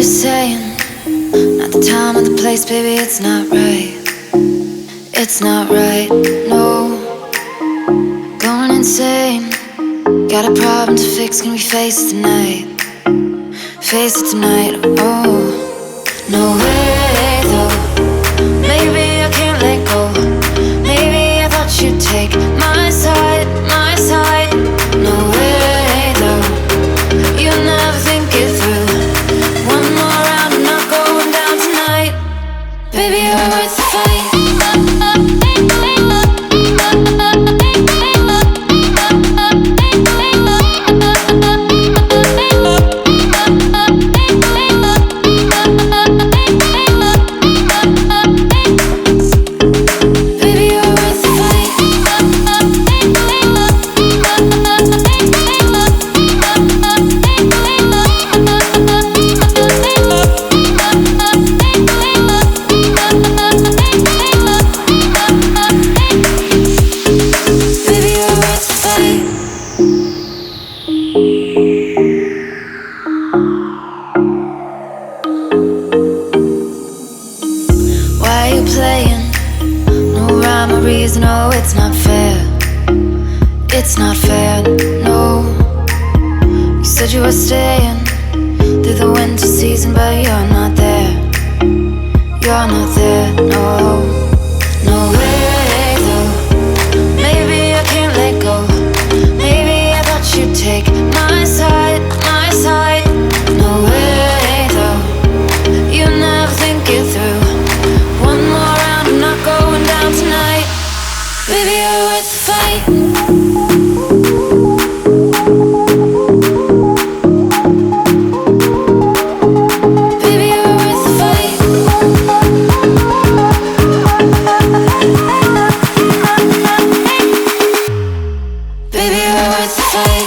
saying, not the time or the place, baby, it's not right. It's not right, no. Going insane, got a problem to fix, can we face it tonight? Face it tonight, oh. No way though, maybe I can't let go. Maybe I thought you'd take my side, my side. No way though, you'll never think it through. One more round, I'm not going down tonight. Baby, you're worth the fight. No, it's not fair. It's not fair, no. You said you were staying through the winter season, but you're not there. You're not there, no. No way though, maybe I can't let go. Maybe I thought you'd take my side, my side. No way though, you never think it through. One more round, I'm not going down tonight. Baby, you're worth the fight. Baby, you're worth the fight. Baby, you're worth the fight.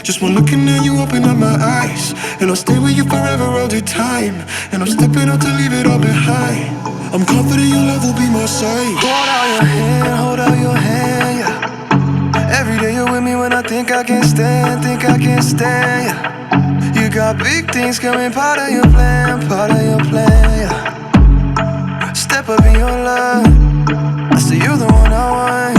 Just one looking at you, open up my eyes, and I'll stay with you forever all the time. And I'm stepping out to leave it all behind. I'm confident your love will be my sight. Hold out your hand, yeah. Every day you're with me when I think I can't stand, yeah. You got big things coming, part of your plan, yeah. Step up in your love, I say you're the one I want.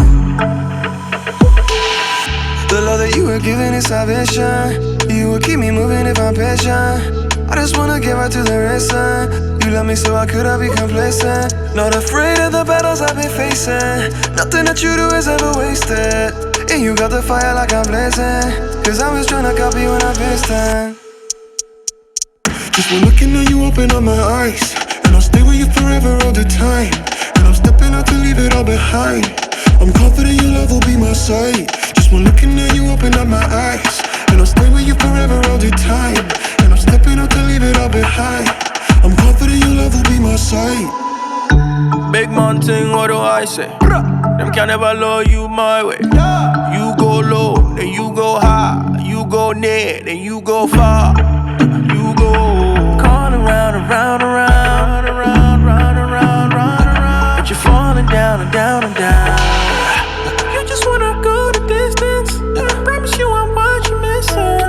The love that you were giving is salvation. You will keep me moving if I'm patient. I just wanna get right to the racing. You love me so I could have be complacent. Not afraid of the battles I've been facing. Nothing that you do is ever wasted. And you got the fire like I'm blazing. Cause I was tryna copy when I'm pasting. Just when looking at you, open up my eyes, and I'll stay with you forever all the time. And I'm stepping out to leave it all behind. I'm confident your love will be my sight. Just when looking at you, open up my eyes, and I'll stay with you forever all the time. And I'm stepping out to leave it all behind. I'm confident your love will be my sight. Big mountain, what do I say? Them can never love you my way. You go low, then you go high. You go near, then you go far. You go calling around, but you're falling down and down and down. You just wanna go the distance. Promise you I'm what you're missing.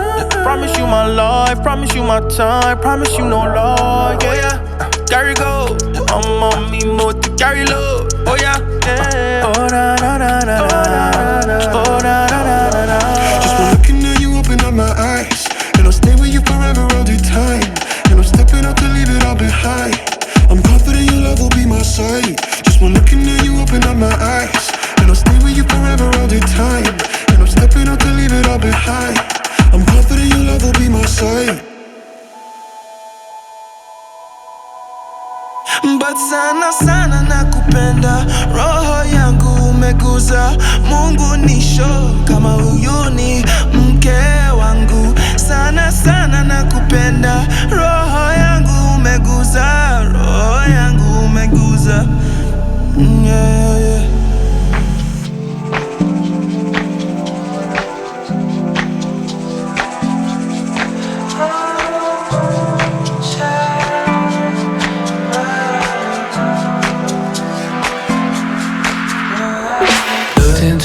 Promise you my life, promise you my time, promise you no lie, yeah. Carry go, I'm on me more to carry low, oh yeah, yeah. Oh na na na na, oh na na na na na. Just when looking at you, open up my eyes, and I'll stay with you forever all the time. And I'm stepping out to leave it all behind. I'm confident your love will be my sight. Just when looking at you, open up my eyes, and I'll stay with you forever all the time. but sana sana nakupenda, roho yangu umeguza. Mungu nisho kama huyu ni mke wangu. Sana sana nakupenda, roho yangu umeguza, roho yangu umeguza. Yeah, yeah.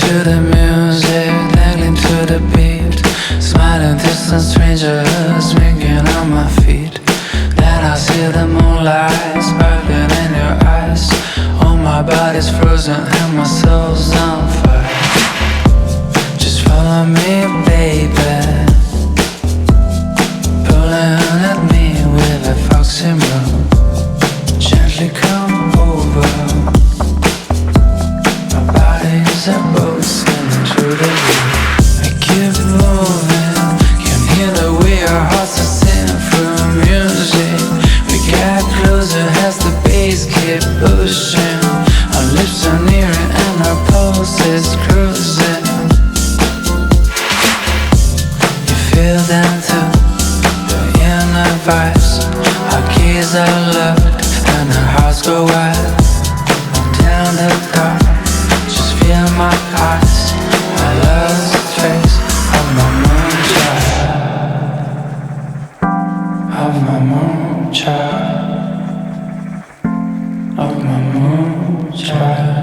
To the music, dangling to the beat, smiling distant strangers winking on my feet. Then I see the moonlight sparkling in your eyes. Oh, my body's frozen and my soul's on fire. Just follow me, baby, pulling at me with a foxy move. Gently come over. It's a boat sailing through the blue. We keep moving, can hear the way our hearts are singing through music. We get closer as the bass keep pushing. Our lips are nearing and our pulse is cruising. You feel them too, the inner vibes. Our keys are locked and our hearts go wild. Down the dark, in my eyes, I lost the trace of my moonchild, of my moonchild, of my moonchild,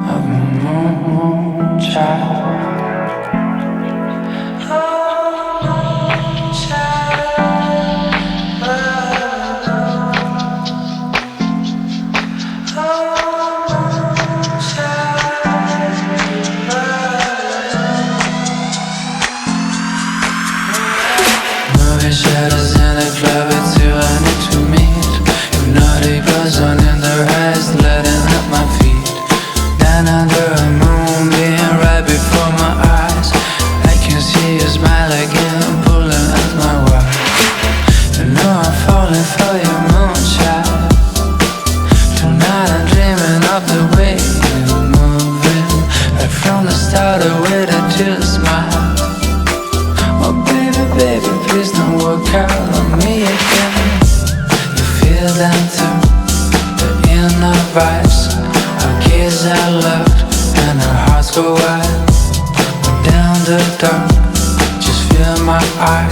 of my moonchild. Shadows in the club, it's you I need to meet. Hypnotic buzz on in their eyes, letting up my feet. Down under a moonbeam, right before my eyes, I can see you smile again, pulling at my wire. You know I'm falling for your moonshine. Tonight I'm dreaming of the way you're moving, right from the start, the way that you smile. Oh baby, baby, please don't work out on me again. You feel them too, the inner vibes. Our keys are locked and our hearts go wild. Down the dark, just feel my eyes.